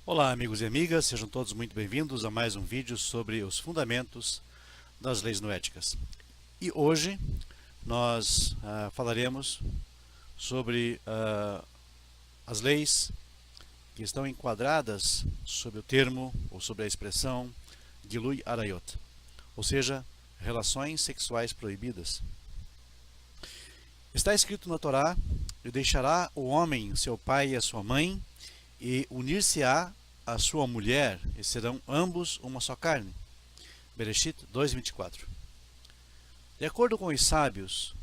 Olá, amigos e amigas, sejam todos muito bem-vindos a mais um vídeo sobre os fundamentos das leis noéticas. E hoje nós falaremos sobre as leis que estão enquadradas sob o termo ou sobre a expressão Gilui Arayot, ou seja, relações sexuais proibidas. Está escrito na Torá: e deixará o homem seu pai e a sua mãe, e unir-se-á a sua mulher, e serão ambos uma só carne. Bereshit 2:24. De acordo com os sábios,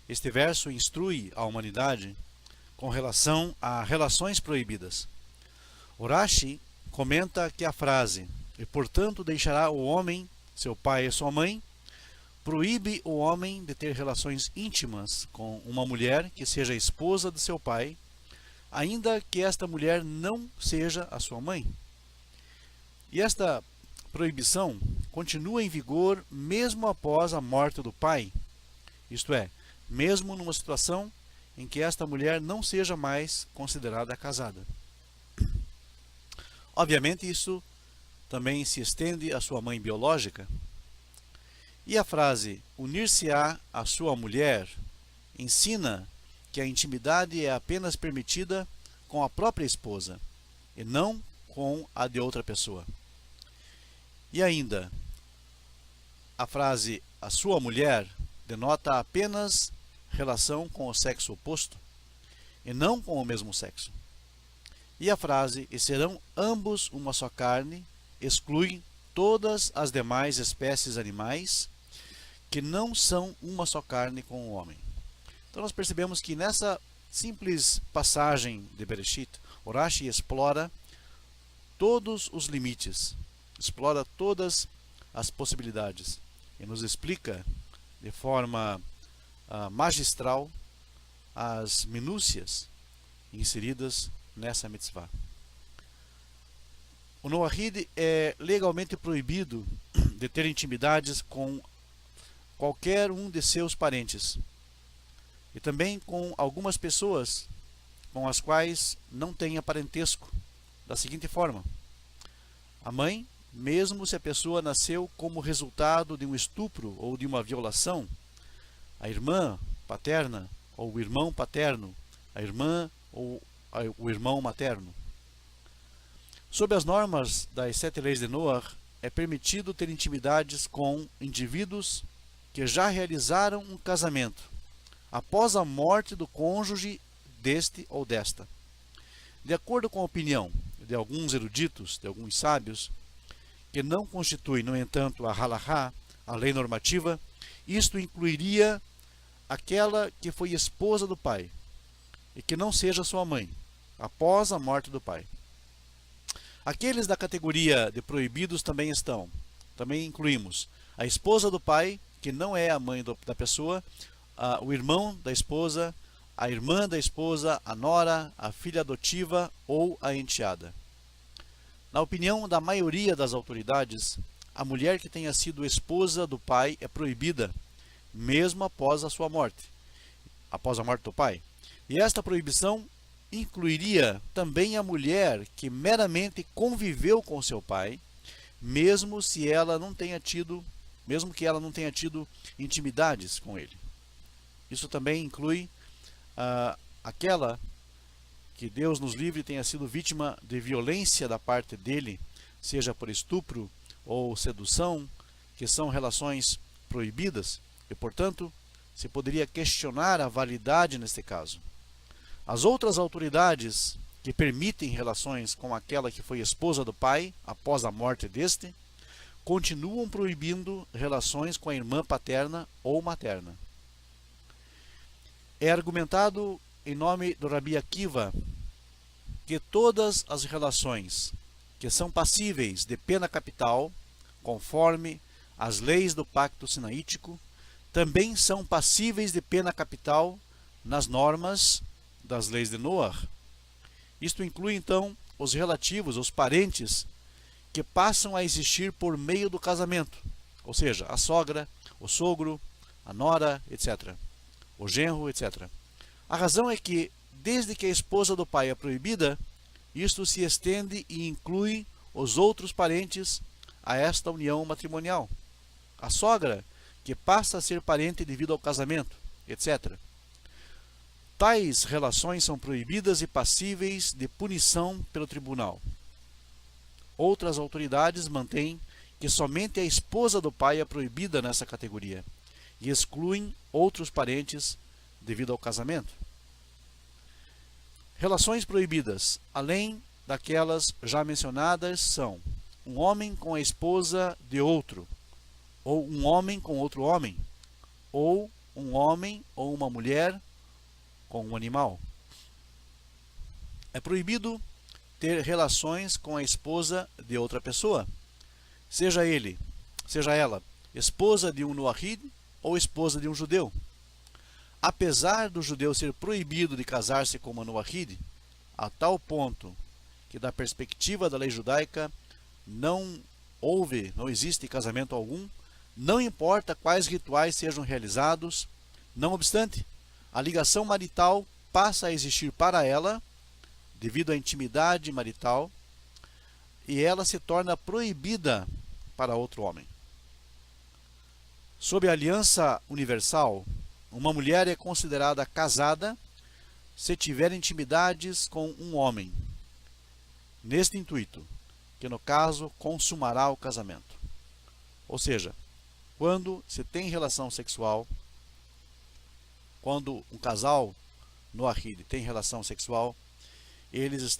este verso instrui a humanidade com relação a relações proibidas. Urashi comenta que a frase, e portanto deixará o homem seu pai e sua mãe, proíbe o homem de ter relações íntimas com uma mulher que seja esposa de seu pai, ainda que esta mulher não seja a sua mãe. E esta proibição continua em vigor mesmo após a morte do pai, isto é, mesmo numa situação em que esta mulher não seja mais considerada casada. Obviamente isso também se estende à sua mãe biológica. E a frase unir-se-á a sua mulher ensina que a intimidade é apenas permitida com a própria esposa e não com a de outra pessoa. E ainda, a frase a sua mulher denota apenas relação com o sexo oposto e não com o mesmo sexo. E a frase e serão ambos uma só carne exclui todas as demais espécies animais que não são uma só carne com o homem. Então nós percebemos que nessa simples passagem de Bereshit, Urashi explora todos os limites, explora todas as possibilidades e nos explica de forma magistral as minúcias inseridas nessa mitzvah. O Noahide é legalmente proibido de ter intimidades com qualquer um de seus parentes e também com algumas pessoas com as quais não tenha parentesco, da seguinte forma: a mãe, mesmo se a pessoa nasceu como resultado de um estupro ou de uma violação, a irmã paterna ou o irmão paterno, a irmã ou o irmão materno. Sob as normas das 7 leis de Noah, é permitido ter intimidades com indivíduos que já realizaram um casamento após a morte do cônjuge deste ou desta. De acordo com a opinião de alguns eruditos, de alguns sábios, que não constitui, no entanto, a halahá, a lei normativa, isto incluiria aquela que foi esposa do pai e que não seja sua mãe, após a morte do pai. Aqueles da categoria de proibidos também incluímos a esposa do pai, que não é a mãe da pessoa, o irmão da esposa, a irmã da esposa, a nora, a filha adotiva ou a enteada. Na opinião da maioria das autoridades, a mulher que tenha sido esposa do pai é proibida, mesmo após a sua morte, após a morte do pai. E esta proibição incluiria também a mulher que meramente conviveu com seu pai, mesmo que ela não tenha tido intimidades com ele. Isso também inclui aquela que Deus nos livre tenha sido vítima de violência da parte dele, seja por estupro ou sedução, que são relações proibidas, e portanto se poderia questionar a validade neste caso. As outras autoridades que permitem relações com aquela que foi esposa do pai após a morte deste, continuam proibindo relações com a irmã paterna ou materna. É argumentado em nome do Rabi Akiva que todas as relações que são passíveis de pena capital, conforme as leis do Pacto Sinaítico, também são passíveis de pena capital nas normas das leis de Noah. Isto inclui então os relativos, os parentes, que passam a existir por meio do casamento, ou seja, a sogra, o sogro, a nora, etc., o genro, etc. A razão é que, desde que a esposa do pai é proibida, isto se estende e inclui os outros parentes a esta união matrimonial. A sogra, que passa a ser parente devido ao casamento, etc. Tais relações são proibidas e passíveis de punição pelo tribunal. Outras autoridades mantêm que somente a esposa do pai é proibida nessa categoria e excluem outros parentes devido ao casamento. Relações proibidas, além daquelas já mencionadas, são um homem com a esposa de outro, ou um homem com outro homem, ou um homem ou uma mulher com um animal. É proibido ter relações com a esposa de outra pessoa, seja ela esposa de um Noahide ou esposa de um judeu. Apesar do judeu ser proibido de casar-se com uma Noahide, a tal ponto que da perspectiva da lei judaica não existe casamento algum, não importa quais rituais sejam realizados, não obstante, a ligação marital passa a existir para ela, devido à intimidade marital, e ela se torna proibida para outro homem. Sob a aliança universal, uma mulher é considerada casada se tiver intimidades com um homem, neste intuito, que no caso consumará o casamento. Ou seja, quando se tem relação sexual, quando um casal Noahide tem relação sexual, eles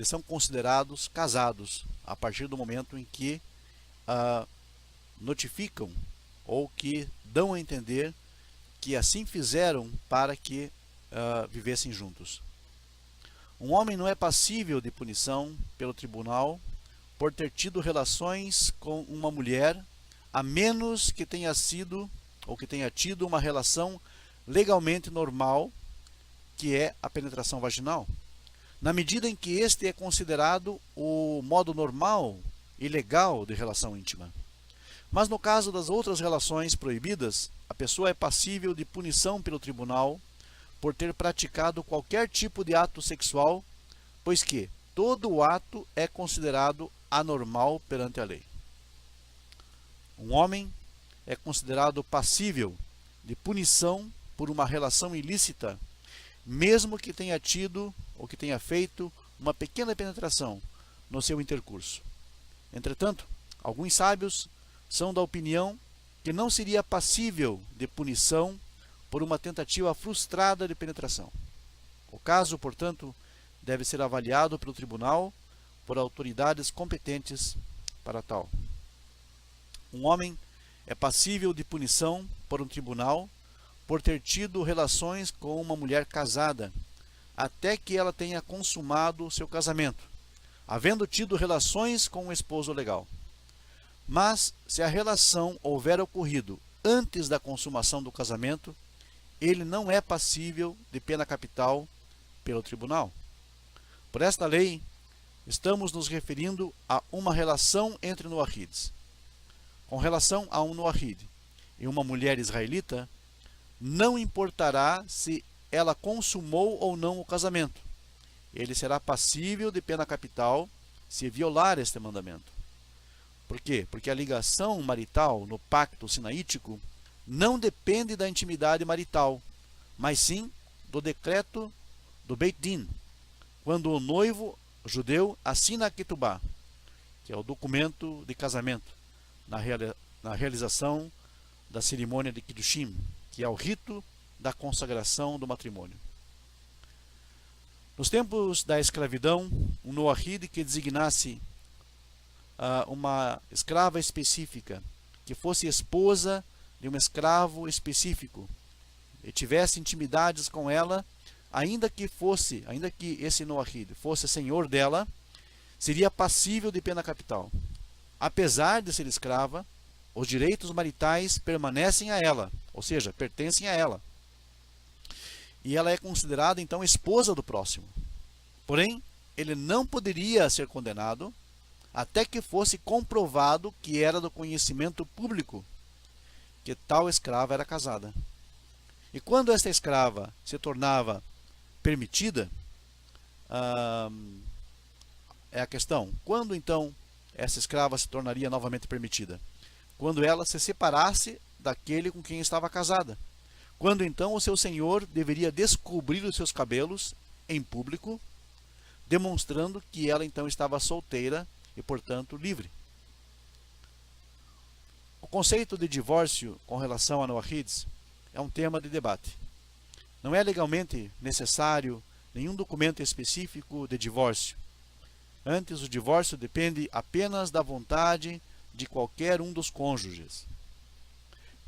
são considerados casados a partir do momento em que notificam ou que dão a entender que assim fizeram para que vivessem juntos. Um homem não é passível de punição pelo tribunal por ter tido relações com uma mulher, a menos que tenha sido ou que tenha tido uma relação legalmente normal, que é a penetração vaginal, na medida em que este é considerado o modo normal e legal de relação íntima. Mas no caso das outras relações proibidas, a pessoa é passível de punição pelo tribunal por ter praticado qualquer tipo de ato sexual, pois que todo o ato é considerado anormal perante a lei. Um homem é considerado passível de punição por uma relação ilícita, mesmo que tenha tido ou que tenha feito uma pequena penetração no seu intercurso. Entretanto, alguns sábios são da opinião que não seria passível de punição por uma tentativa frustrada de penetração. O caso, portanto, deve ser avaliado pelo tribunal por autoridades competentes para tal. Um homem é passível de punição por um tribunal por ter tido relações com uma mulher casada, até que ela tenha consumado seu casamento, havendo tido relações com um esposo legal. Mas, se a relação houver ocorrido antes da consumação do casamento, ele não é passível de pena capital pelo tribunal. Por esta lei, estamos nos referindo a uma relação entre Noahides. Com relação a um Noahide e uma mulher israelita, não importará se ela consumou ou não o casamento. Ele será passível de pena capital se violar este mandamento. Por quê? Porque a ligação marital no pacto sinaítico não depende da intimidade marital, mas sim do decreto do Beit Din, quando o noivo judeu assina a Ketubá, que é o documento de casamento, na realização da cerimônia de Kiddushim, que é o rito da consagração do matrimônio. Nos tempos da escravidão, um Noahide que designasse uma escrava específica, que fosse esposa de um escravo específico, e tivesse intimidades com ela, ainda que esse Noahide fosse senhor dela, seria passível de pena capital. Apesar de ser escrava, os direitos maritais permanecem a ela, ou seja, pertencem a ela. E ela é considerada então esposa do próximo. Porém, ele não poderia ser condenado até que fosse comprovado que era do conhecimento público que tal escrava era casada. E quando esta escrava se tornava permitida, é a questão. Quando então essa escrava se tornaria novamente permitida? Quando ela se separasse daquele com quem estava casada. Quando então o seu senhor deveria descobrir os seus cabelos em público, demonstrando que ela então estava solteira e, portanto, livre. O conceito de divórcio com relação a Noahides é um tema de debate. Não é legalmente necessário nenhum documento específico de divórcio. Antes, o divórcio depende apenas da vontade de qualquer um dos cônjuges,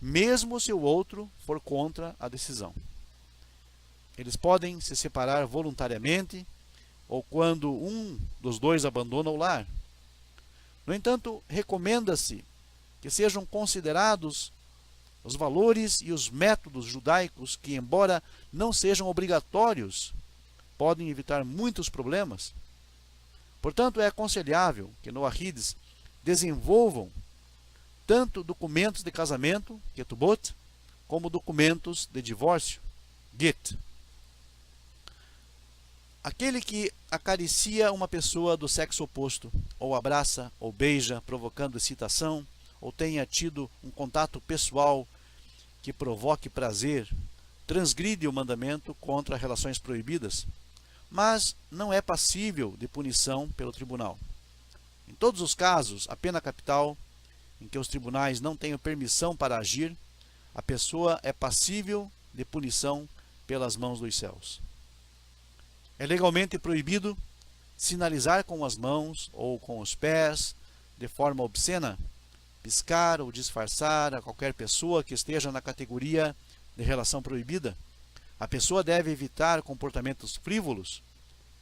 mesmo se o outro for contra a decisão. Eles podem se separar voluntariamente ou quando um dos dois abandona o lar. No entanto, recomenda-se que sejam considerados os valores e os métodos judaicos que, embora não sejam obrigatórios, podem evitar muitos problemas. Portanto, é aconselhável que Noahides desenvolvam tanto documentos de casamento, ketubot, como documentos de divórcio, get. Aquele que acaricia uma pessoa do sexo oposto, ou abraça, ou beija, provocando excitação, ou tenha tido um contato pessoal que provoque prazer, transgride o mandamento contra relações proibidas, mas não é passível de punição pelo tribunal. Em todos os casos, a pena capital, em que os tribunais não tenham permissão para agir, a pessoa é passível de punição pelas mãos dos céus. É legalmente proibido sinalizar com as mãos ou com os pés, de forma obscena, piscar ou disfarçar a qualquer pessoa que esteja na categoria de relação proibida. A pessoa deve evitar comportamentos frívolos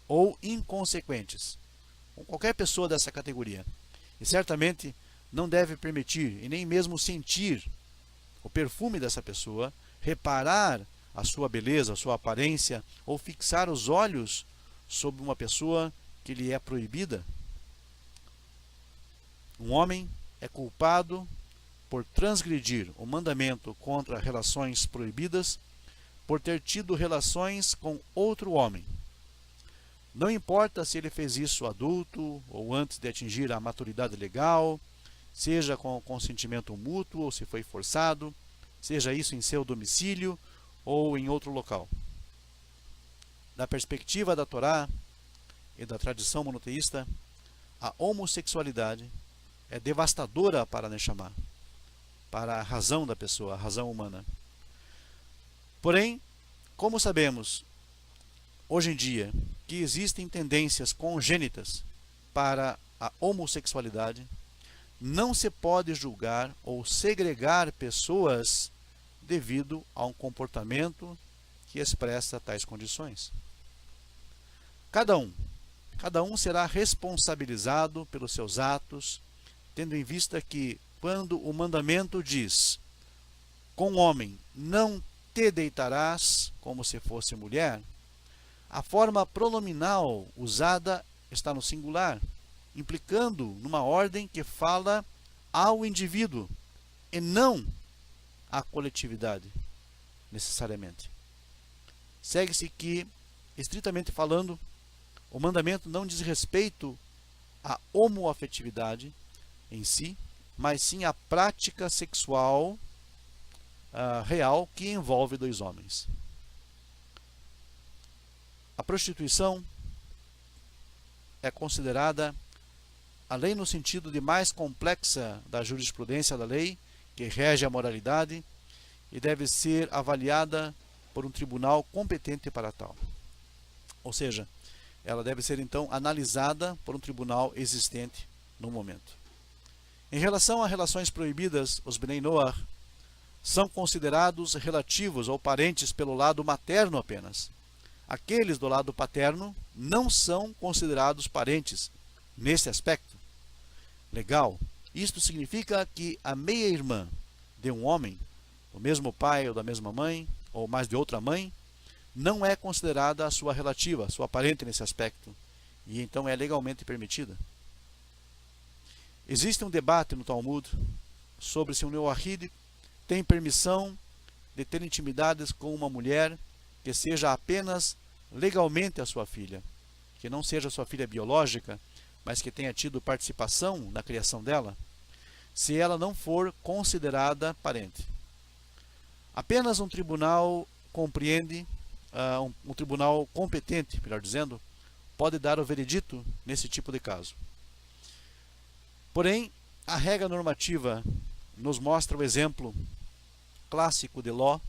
ou inconsequentes com qualquer pessoa dessa categoria. E certamente não deve permitir e nem mesmo sentir o perfume dessa pessoa, reparar a sua beleza, a sua aparência, ou fixar os olhos sobre uma pessoa que lhe é proibida. Um homem é culpado por transgredir o mandamento contra relações proibidas por ter tido relações com outro homem. Não importa se ele fez isso adulto ou antes de atingir a maturidade legal, seja com consentimento mútuo ou se foi forçado, seja isso em seu domicílio ou em outro local. Da perspectiva da Torá e da tradição monoteísta, a homossexualidade é devastadora para a Neshama, para a razão da pessoa, a razão humana. Porém, como sabemos, hoje em dia, que existem tendências congênitas para a homossexualidade, não se pode julgar ou segregar pessoas devido a um comportamento que expressa tais condições. Cada um será responsabilizado pelos seus atos, tendo em vista que, quando o mandamento diz: com homem não te deitarás como se fosse mulher, a forma pronominal usada está no singular, implicando numa ordem que fala ao indivíduo e não à coletividade, necessariamente. Segue-se que, estritamente falando, o mandamento não diz respeito à homoafetividade em si, mas sim à prática sexual real que envolve dois homens. A prostituição é considerada a lei no sentido de mais complexa da jurisprudência da lei, que rege a moralidade, e deve ser avaliada por um tribunal competente para tal. Ou seja, ela deve ser então analisada por um tribunal existente no momento. Em relação a relações proibidas, os Bnei Noach são considerados relativos ou parentes pelo lado materno apenas. Aqueles do lado paterno não são considerados parentes nesse aspecto legal. Isto significa que a meia-irmã de um homem, do mesmo pai ou da mesma mãe, ou mais de outra mãe, não é considerada a sua relativa, a sua parente nesse aspecto, e então é legalmente permitida. Existe um debate no Talmud sobre se um Noahide tem permissão de ter intimidades com uma mulher que seja apenas legalmente a sua filha, que não seja sua filha biológica, mas que tenha tido participação na criação dela, se ela não for considerada parente. Apenas um tribunal compreende, um tribunal competente, melhor dizendo, pode dar o veredito nesse tipo de caso. Porém, a regra normativa nos mostra o exemplo clássico de Ló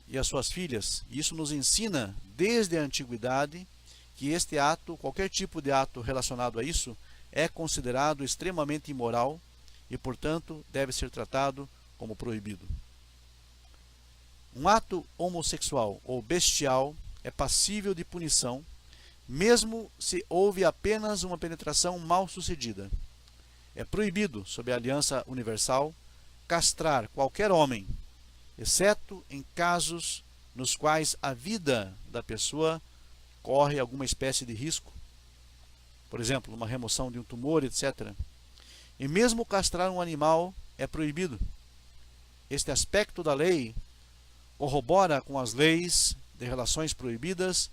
e as suas filhas. Isso nos ensina, desde a antiguidade, que este ato, qualquer tipo de ato relacionado a isso, é considerado extremamente imoral e, portanto, deve ser tratado como proibido. Um ato homossexual ou bestial é passível de punição, mesmo se houve apenas uma penetração mal sucedida. É proibido, sob a aliança universal, castrar qualquer homem, exceto em casos nos quais a vida da pessoa corre alguma espécie de risco, por exemplo, uma remoção de um tumor, etc. E mesmo castrar um animal é proibido. Este aspecto da lei corrobora com as leis de relações proibidas,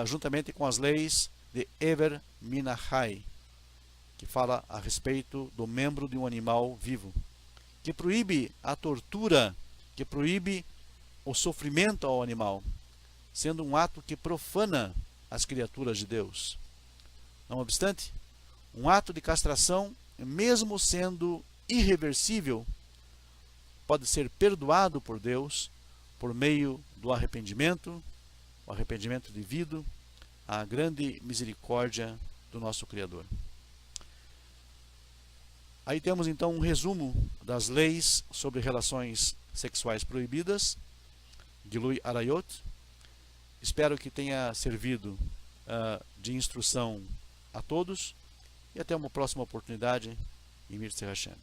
juntamente com as leis de Eber Minahai, que fala a respeito do membro de um animal vivo, que proíbe a tortura, que proíbe o sofrimento ao animal, sendo um ato que profana as criaturas de Deus. Não obstante, um ato de castração, mesmo sendo irreversível, pode ser perdoado por Deus por meio do arrependimento, o arrependimento devido à grande misericórdia do nosso Criador. Aí temos então um resumo das leis sobre relações sexuais proibidas, Gilui Arayot. Espero que tenha servido de instrução a todos e até uma próxima oportunidade. Emir Tzei Hashem.